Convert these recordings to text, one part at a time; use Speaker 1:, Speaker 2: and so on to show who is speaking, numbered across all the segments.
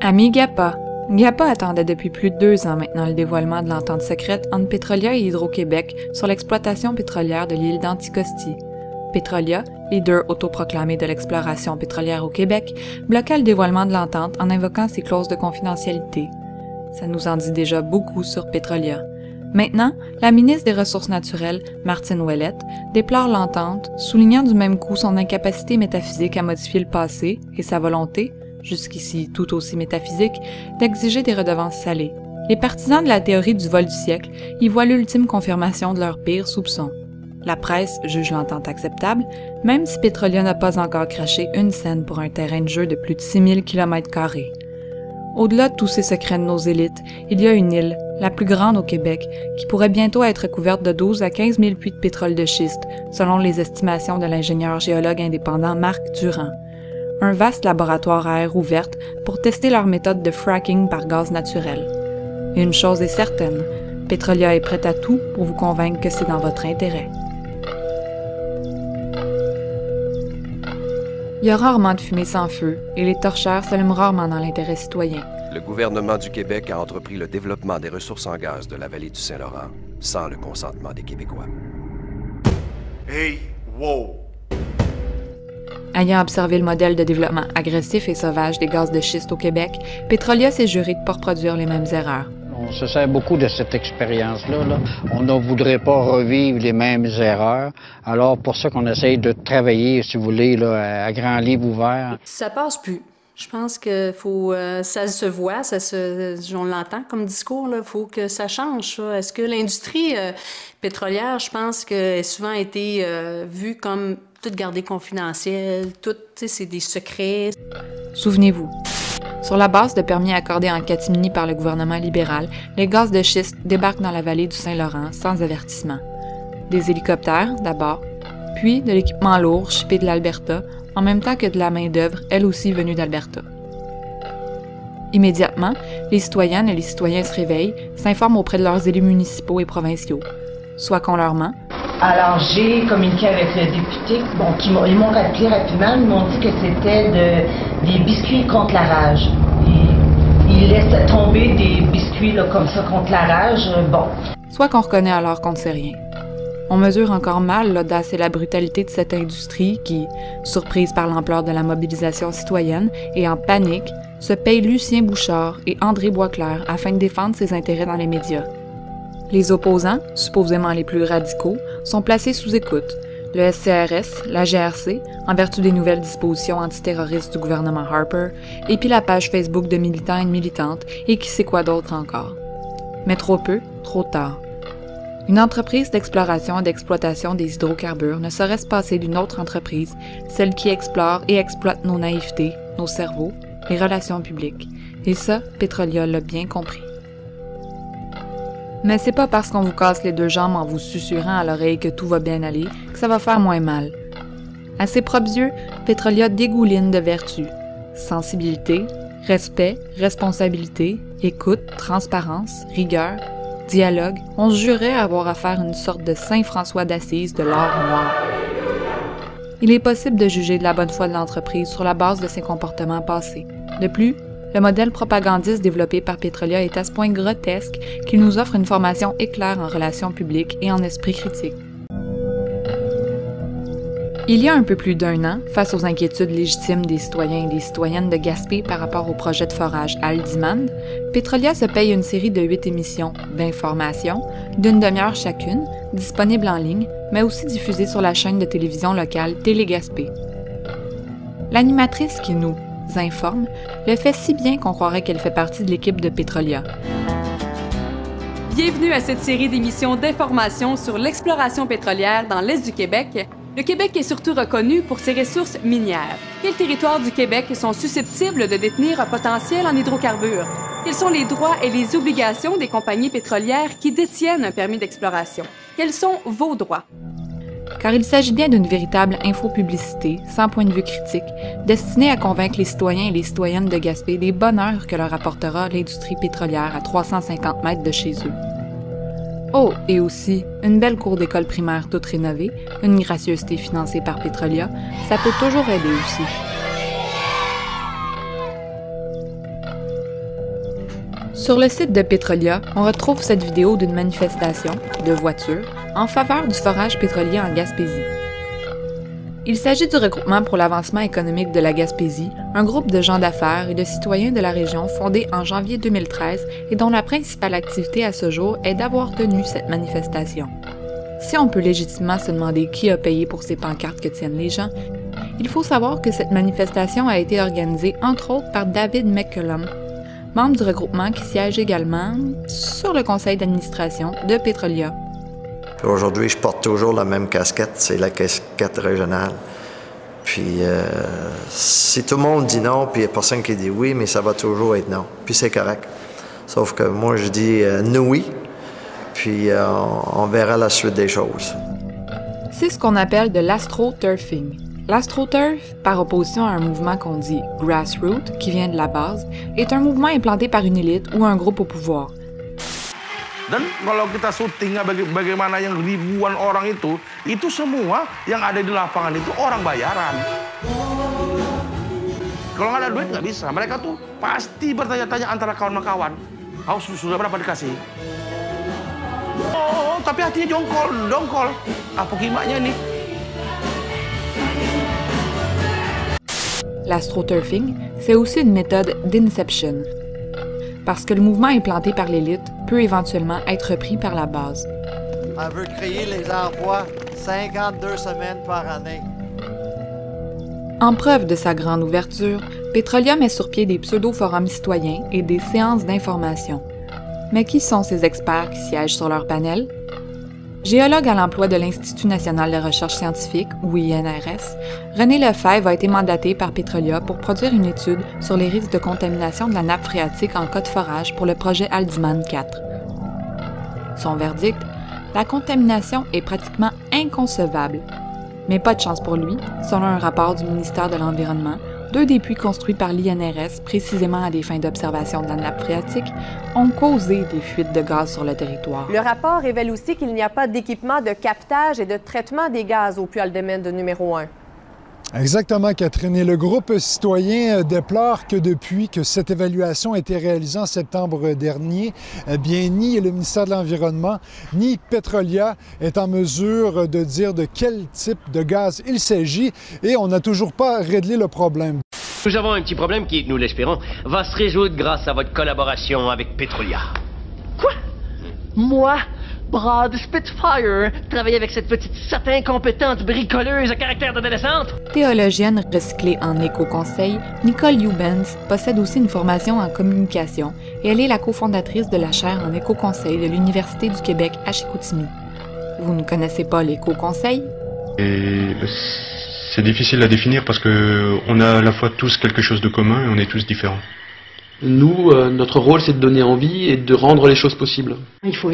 Speaker 1: Amis GAPA. GAPA attendait depuis plus de 2 ans maintenant le dévoilement de l'entente secrète entre Petrolia et Hydro-Québec sur l'exploitation pétrolière de l'île d'Anticosti. Petrolia, leader autoproclamé de l'exploration pétrolière au Québec, bloqua le dévoilement de l'entente en invoquant ses clauses de confidentialité. Ça nous en dit déjà beaucoup sur Petrolia. Maintenant, la ministre des Ressources naturelles, Martine Ouellette, déplore l'entente, soulignant du même coup son incapacité métaphysique à modifier le passé et sa volonté, jusqu'ici tout aussi métaphysique, d'exiger des redevances salées. Les partisans de la théorie du vol du siècle y voient l'ultime confirmation de leurs pires soupçons. La presse juge l'entente acceptable, même si Petrolia n'a pas encore craché une scène pour un terrain de jeu de plus de 6000 km². Au-delà de tous ces secrets de nos élites, il y a une île, la plus grande au Québec, qui pourrait bientôt être couverte de 12 à 15 000 puits de pétrole de schiste, selon les estimations de l'ingénieur géologue indépendant Marc Durand. Un vaste laboratoire à air ouverte pour tester leur méthode de fracking par gaz naturel. Et une chose est certaine, Petrolia est prête à tout pour vous convaincre que c'est dans votre intérêt. Il y a rarement de fumée sans feu, et les torchères s'allument rarement dans l'intérêt citoyen.
Speaker 2: Le gouvernement du Québec a entrepris le développement des ressources en gaz de la vallée du Saint-Laurent, sans le consentement des Québécois.
Speaker 3: Hey, wow!
Speaker 1: Ayant observé le modèle de développement agressif et sauvage des gaz de schiste au Québec, Petrolia s'est juré de ne pas reproduire les mêmes erreurs.
Speaker 4: On se sert beaucoup de cette expérience-là. Là. On ne voudrait pas revivre les mêmes erreurs. Alors, pour ça qu'on essaye de travailler, si vous voulez, là, à grand livre ouvert.
Speaker 5: Ça passe plus. Je pense que faut, ça se voit, on l'entend comme discours, il faut que ça change. Ça. Est-ce que l'industrie pétrolière, je pense qu'elle a souvent été vue comme tout gardé confidentiel, tout, c'est des secrets.
Speaker 1: Souvenez-vous, sur la base de permis accordés en catimini par le gouvernement libéral, les gaz de schiste débarquent dans la vallée du Saint-Laurent sans avertissement. Des hélicoptères, d'abord, puis de l'équipement lourd shippé de l'Alberta, en même temps que de la main-d'œuvre, elle aussi venue d'Alberta. Immédiatement, les citoyennes et les citoyens se réveillent, s'informent auprès de leurs élus municipaux et provinciaux. Soit qu'on leur ment.
Speaker 6: Alors, j'ai communiqué avec le député, ils m'ont rappelé rapidement, ils m'ont dit que c'était des biscuits contre la rage. Ils laissent tomber des biscuits là, comme ça contre la rage,
Speaker 1: Soit qu'on reconnaît alors qu'on ne sait rien. On mesure encore mal l'audace et la brutalité de cette industrie qui, surprise par l'ampleur de la mobilisation citoyenne et en panique, se paye Lucien Bouchard et André Boisclair afin de défendre ses intérêts dans les médias. Les opposants, supposément les plus radicaux, sont placés sous écoute. Le SCRS, la GRC, en vertu des nouvelles dispositions antiterroristes du gouvernement Harper, et puis la page Facebook de militants et de militantes, et qui sait quoi d'autre encore. Mais trop peu, trop tard. Une entreprise d'exploration et d'exploitation des hydrocarbures ne saurait se passer d'une autre entreprise, celle qui explore et exploite nos naïvetés, nos cerveaux, les relations publiques. Et ça, Petrolia l'a bien compris. Mais c'est pas parce qu'on vous casse les 2 jambes en vous susurrant à l'oreille que tout va bien aller que ça va faire moins mal. À ses propres yeux, Petrolia dégouline de vertus. Sensibilité, respect, responsabilité, écoute, transparence, rigueur, dialogue, on se jurait avoir à faire une sorte de Saint François d'Assise de l'art noir. Il est possible de juger de la bonne foi de l'entreprise sur la base de ses comportements passés. De plus, le modèle propagandiste développé par Petrolia est à ce point grotesque qu'il nous offre une formation éclair en relations publiques et en esprit critique. Il y a un peu plus d'1 an, face aux inquiétudes légitimes des citoyens et des citoyennes de Gaspé par rapport au projet de forage Haldimand, Petrolia se paye une série de 8 émissions d'information, d'1 demi-heure chacune, disponibles en ligne, mais aussi diffusées sur la chaîne de télévision locale Télé-Gaspé. L'animatrice qui nous informe le fait si bien qu'on croirait qu'elle fait partie de l'équipe de Petrolia.
Speaker 5: Bienvenue à cette série d'émissions d'information sur l'exploration pétrolière dans l'Est du Québec. Le Québec est surtout reconnu pour ses ressources minières. Quels territoires du Québec sont susceptibles de détenir un potentiel en hydrocarbures? Quels sont les droits et les obligations des compagnies pétrolières qui détiennent un permis d'exploration? Quels sont vos droits?
Speaker 1: Car il s'agit bien d'une véritable infopublicité, sans point de vue critique, destinée à convaincre les citoyens et les citoyennes de Gaspé des bonheurs que leur apportera l'industrie pétrolière à 350 mètres de chez eux. Oh, et aussi, une belle cour d'école primaire toute rénovée, une gracieuseté financée par Petrolia, ça peut toujours aider aussi. Sur le site de Petrolia, on retrouve cette vidéo d'une manifestation, de voitures, en faveur du forage pétrolier en Gaspésie. Il s'agit du regroupement pour l'avancement économique de la Gaspésie, un groupe de gens d'affaires et de citoyens de la région fondé en janvier 2013 et dont la principale activité à ce jour est d'avoir tenu cette manifestation. Si on peut légitimement se demander qui a payé pour ces pancartes que tiennent les gens, il faut savoir que cette manifestation a été organisée entre autres par David McCullum, membre du regroupement qui siège également sur le conseil d'administration de Petrolia.
Speaker 7: Aujourd'hui, je porte toujours la même casquette, c'est la casquette régionale. Puis, si tout le monde dit non, puis il n'y a personne qui dit oui, mais ça va toujours être non. Puis c'est correct. Sauf que moi, je dis nous oui, puis on verra la suite des choses.
Speaker 1: C'est ce qu'on appelle de l'astroturfing. L'astroturf, par opposition à un mouvement qu'on dit grassroots, qui vient de la base, est un mouvement implanté par une élite ou un groupe au pouvoir.
Speaker 8: Dan kalau kita syuting bagaimana yang ribuan orang itu semua yang ada di lapangan itu orang bayaran. Kalau nggak ada duit nggak bisa. Mereka tuh pasti bertanya-tanya antara kawan sama kawan. Sudah berapa dikasih? Oh, tapi hatinya dongkol. Apa gimana nih?
Speaker 1: L'astroturfing, c'est aussi une méthode d'inception, parce que le mouvement implanté par l'élite peut éventuellement être repris par la base.
Speaker 9: Elle veut créer les emplois 52 semaines par année.
Speaker 1: En preuve de sa grande ouverture, Petrolia met sur pied des pseudo-forums citoyens et des séances d'information. Mais qui sont ces experts qui siègent sur leur panel? Géologue à l'emploi de l'Institut national de recherche scientifique, ou INRS, René Lefebvre a été mandaté par Petrolia pour produire une étude sur les risques de contamination de la nappe phréatique en cas de forage pour le projet Aldiman 4. Son verdict? La contamination est pratiquement inconcevable. Mais pas de chance pour lui, selon un rapport du ministère de l'Environnement, 2 des puits construits par l'INRS, précisément à des fins d'observation de la nappe phréatique, ont causé des fuites de gaz sur le territoire.
Speaker 10: Le rapport révèle aussi qu'il n'y a pas d'équipement de captage et de traitement des gaz au puits Haldimand de numéro 1.
Speaker 11: Exactement, Catherine. Et le groupe citoyen déplore que depuis que cette évaluation a été réalisée en septembre dernier, eh bien, ni le ministère de l'Environnement, ni Petrolia est en mesure de dire de quel type de gaz il s'agit et on n'a toujours pas réglé le problème.
Speaker 12: Nous avons un petit problème qui, nous l'espérons, va se résoudre grâce à votre collaboration avec Petrolia.
Speaker 13: Quoi? Moi? Brad Spitfire, travailler avec cette petite satin incompétente bricoleuse à caractère d'adolescente?
Speaker 1: Théologienne recyclée en éco-conseil, Nicole Eubanks possède aussi une formation en communication et elle est la cofondatrice de la chaire en éco-conseil de l'Université du Québec à Chicoutimi. Vous ne connaissez pas l'éco-conseil?
Speaker 14: C'est difficile à définir parce qu'on a à la fois tous quelque chose de commun et on est tous différents.
Speaker 15: Nous, notre rôle, c'est de donner envie et de rendre les choses possibles.
Speaker 16: Il faut,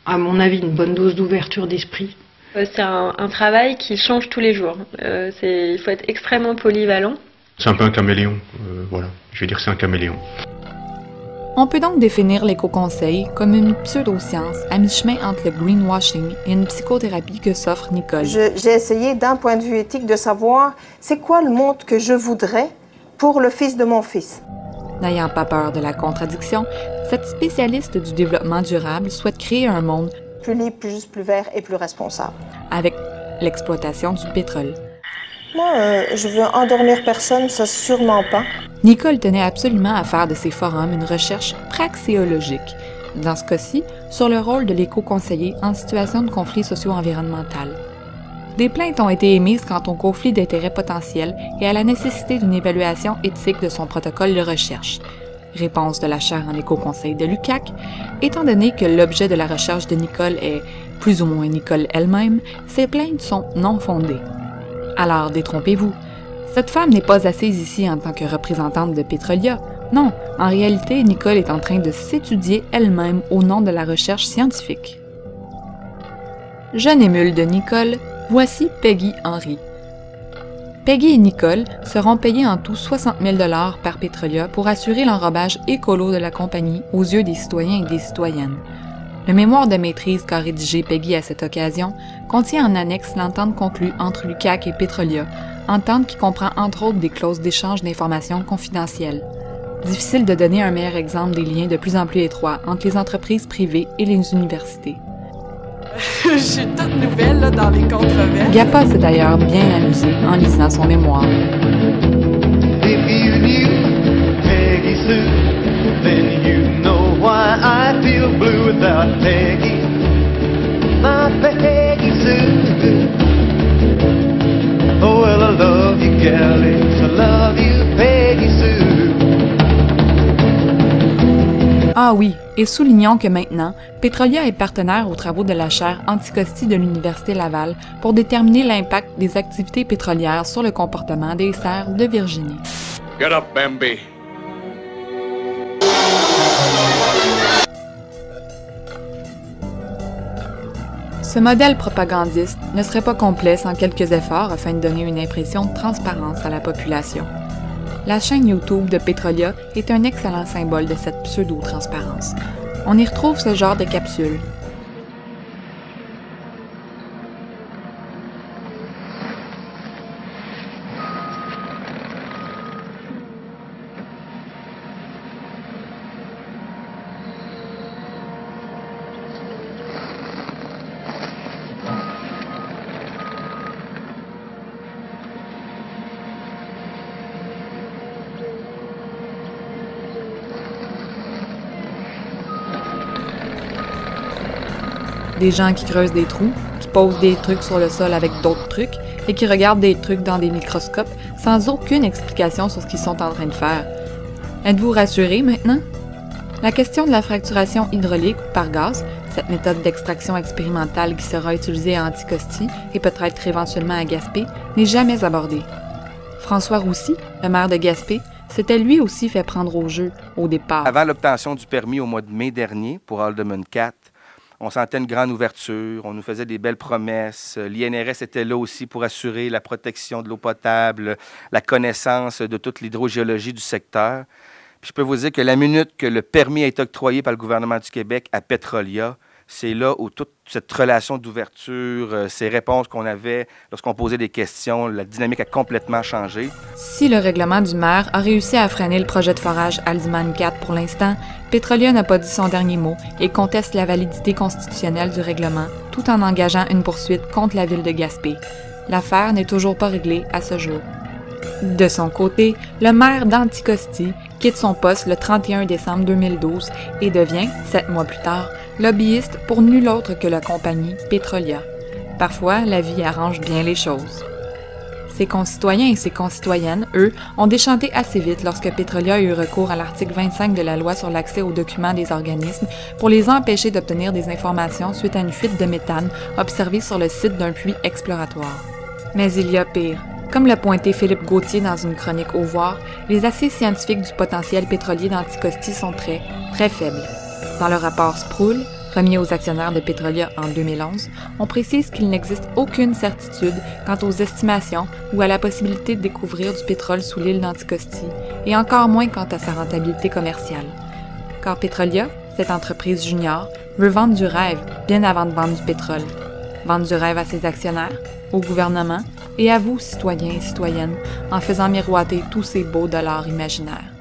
Speaker 16: à mon avis, une bonne dose d'ouverture d'esprit.
Speaker 17: C'est un travail qui change tous les jours. Il faut être extrêmement polyvalent.
Speaker 14: C'est un peu un caméléon, voilà. Je vais dire que c'est un caméléon.
Speaker 1: On peut donc définir l'éco-conseil comme une pseudo-science à mi-chemin entre le greenwashing et une psychothérapie que s'offre Nicole.
Speaker 18: J'ai essayé d'un point de vue éthique de savoir c'est quoi le monde que je voudrais pour le fils de mon fils.
Speaker 1: N'ayant pas peur de la contradiction, cette spécialiste du développement durable souhaite créer un monde
Speaker 18: plus libre, plus juste, plus vert et plus responsable.
Speaker 1: Avec l'exploitation du pétrole.
Speaker 18: Moi, je veux endormir personne, ça sûrement pas.
Speaker 1: Nicole tenait absolument à faire de ces forums une recherche praxéologique, dans ce cas-ci, sur le rôle de l'éco-conseiller en situation de conflit socio-environnemental. Des plaintes ont été émises quant au conflit d'intérêts potentiels et à la nécessité d'une évaluation éthique de son protocole de recherche. Réponse de la chaire en éco-conseil de l'UQAC, étant donné que l'objet de la recherche de Nicole est plus ou moins Nicole elle-même, ces plaintes sont non fondées. Alors, détrompez-vous, cette femme n'est pas assise ici en tant que représentante de Petrolia. Non, en réalité, Nicole est en train de s'étudier elle-même au nom de la recherche scientifique. Jeune émule de Nicole, voici Peggy Henry. Peggy et Nicole seront payés en tout 60 000 $ par Petrolia pour assurer l'enrobage écolo de la compagnie aux yeux des citoyens et des citoyennes. Le mémoire de maîtrise qu'a rédigé Peggy à cette occasion contient en annexe l'entente conclue entre l'UQAC et Petrolia, entente qui comprend entre autres des clauses d'échange d'informations confidentielles. Difficile de donner un meilleur exemple des liens de plus en plus étroits entre les entreprises privées et les universités.
Speaker 5: Je suis toute nouvelle là, dans les controverses.
Speaker 1: Gappa s'est d'ailleurs bien amusé en lisant son mémoire.
Speaker 19: If you knew Peggy Sue, then you know why I feel blue without Peggy. My Peggy Sue. Oh, well, I love you, Gallix. I love you, Peggy Sue.
Speaker 1: Ah oui, et soulignons que maintenant, Petrolia est partenaire aux travaux de la chaire Anticosti de l'Université Laval pour déterminer l'impact des activités pétrolières sur le comportement des cerfs de Virginie.
Speaker 3: Get up, Bambi.
Speaker 1: Ce modèle propagandiste ne serait pas complet sans quelques efforts afin de donner une impression de transparence à la population. La chaîne YouTube de Petrolia est un excellent symbole de cette pseudo-transparence. On y retrouve ce genre de capsules. Des gens qui creusent des trous, qui posent des trucs sur le sol avec d'autres trucs et qui regardent des trucs dans des microscopes sans aucune explication sur ce qu'ils sont en train de faire. Êtes-vous rassurés maintenant? La question de la fracturation hydraulique par gaz, cette méthode d'extraction expérimentale qui sera utilisée à Anticosti et peut-être éventuellement à Gaspé, n'est jamais abordée. François Roussy, le maire de Gaspé, s'était lui aussi fait prendre au jeu au départ.
Speaker 8: Avant l'obtention du permis au mois de mai dernier pour Alderman 4, on sentait une grande ouverture, on nous faisait des belles promesses. L'INRS était là aussi pour assurer la protection de l'eau potable, la connaissance de toute l'hydrogéologie du secteur. Puis je peux vous dire que la minute que le permis a été octroyé par le gouvernement du Québec à Petrolia, c'est là où toute cette relation d'ouverture, ces réponses qu'on avait lorsqu'on posait des questions, la dynamique a complètement changé.
Speaker 1: Si le règlement du maire a réussi à freiner le projet de forage Aldiman 4 pour l'instant, Petrolia n'a pas dit son dernier mot et conteste la validité constitutionnelle du règlement, tout en engageant une poursuite contre la ville de Gaspé. L'affaire n'est toujours pas réglée à ce jour. De son côté, le maire d'Anticosti quitte son poste le 31 décembre 2012 et devient, 7 mois plus tard, lobbyiste pour nul autre que la compagnie Petrolia. Parfois, la vie arrange bien les choses. Ses concitoyens et ses concitoyennes, eux, ont déchanté assez vite lorsque Petrolia a eu recours à l'article 25 de la loi sur l'accès aux documents des organismes pour les empêcher d'obtenir des informations suite à une fuite de méthane observée sur le site d'un puits exploratoire. Mais il y a pire. Comme l'a pointé Philippe Gauthier dans une chronique au Voir, les assises scientifiques du potentiel pétrolier d'Anticosti sont très faibles. Dans le rapport Sproul, remis aux actionnaires de Petrolia en 2011, on précise qu'il n'existe aucune certitude quant aux estimations ou à la possibilité de découvrir du pétrole sous l'île d'Anticosti, et encore moins quant à sa rentabilité commerciale. Car Petrolia, cette entreprise junior, veut vendre du rêve bien avant de vendre du pétrole. Vendre du rêve à ses actionnaires, au gouvernement et à vous, citoyens et citoyennes, en faisant miroiter tous ces beaux dollars imaginaires.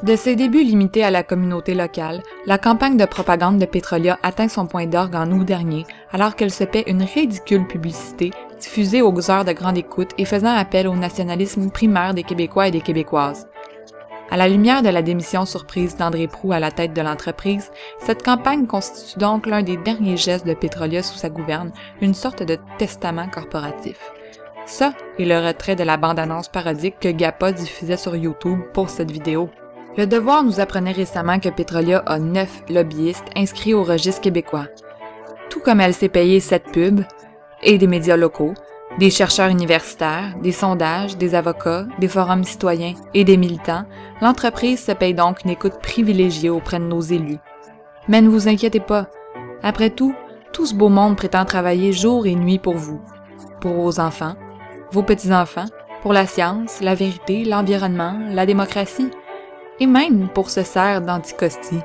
Speaker 1: De ses débuts limités à la communauté locale, la campagne de propagande de Petrolia atteint son point d'orgue en août dernier, alors qu'elle se paie une ridicule publicité diffusée aux heures de grande écoute et faisant appel au nationalisme primaire des Québécois et des Québécoises. À la lumière de la démission surprise d'André Proulx à la tête de l'entreprise, cette campagne constitue donc l'un des derniers gestes de Petrolia sous sa gouverne, une sorte de testament corporatif. Ça et le retrait de la bande-annonce parodique que Gappa diffusait sur YouTube pour cette vidéo. Le Devoir nous apprenait récemment que Petrolia a 9 lobbyistes inscrits au registre québécois. Tout comme elle s'est payée 7 pubs, et des médias locaux, des chercheurs universitaires, des sondages, des avocats, des forums citoyens et des militants, l'entreprise se paye donc une écoute privilégiée auprès de nos élus. Mais ne vous inquiétez pas, après tout ce beau monde prétend travailler jour et nuit pour vous, pour vos enfants, vos petits-enfants, pour la science, la vérité, l'environnement, la démocratie, et même pour ce cerf d'Anticosti.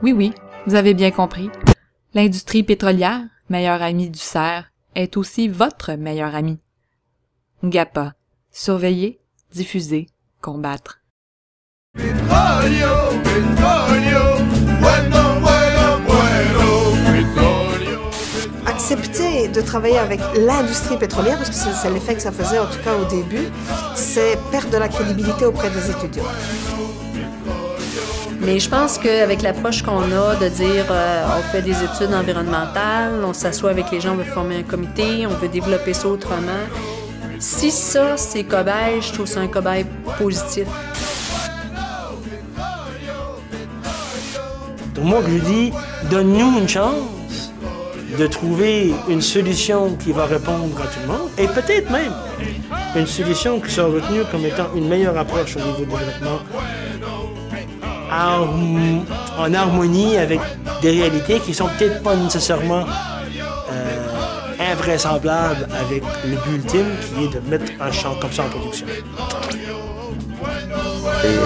Speaker 1: Oui, vous avez bien compris. L'industrie pétrolière, meilleur ami du cerf, est aussi votre meilleur ami. Gappa. Surveiller, diffuser, combattre.
Speaker 18: Accepter de travailler avec l'industrie pétrolière, parce que c'est l'effet que ça faisait en tout cas au début, c'est perdre de la crédibilité auprès des étudiants.
Speaker 20: Mais je pense qu'avec l'approche qu'on a de dire on fait des études environnementales, on s'assoit avec les gens, on veut former un comité, on veut développer ça autrement. Si ça, c'est cobaye, je trouve ça un cobaye positif.
Speaker 21: Donc moi, je dis, donne-nous une chance de trouver une solution qui va répondre à tout le monde, et peut-être même une solution qui sera retenue comme étant une meilleure approche au niveau du développement, en harmonie avec des réalités qui sont peut-être pas nécessairement invraisemblables avec le but ultime qui est de mettre un champ comme ça en production.
Speaker 7: Et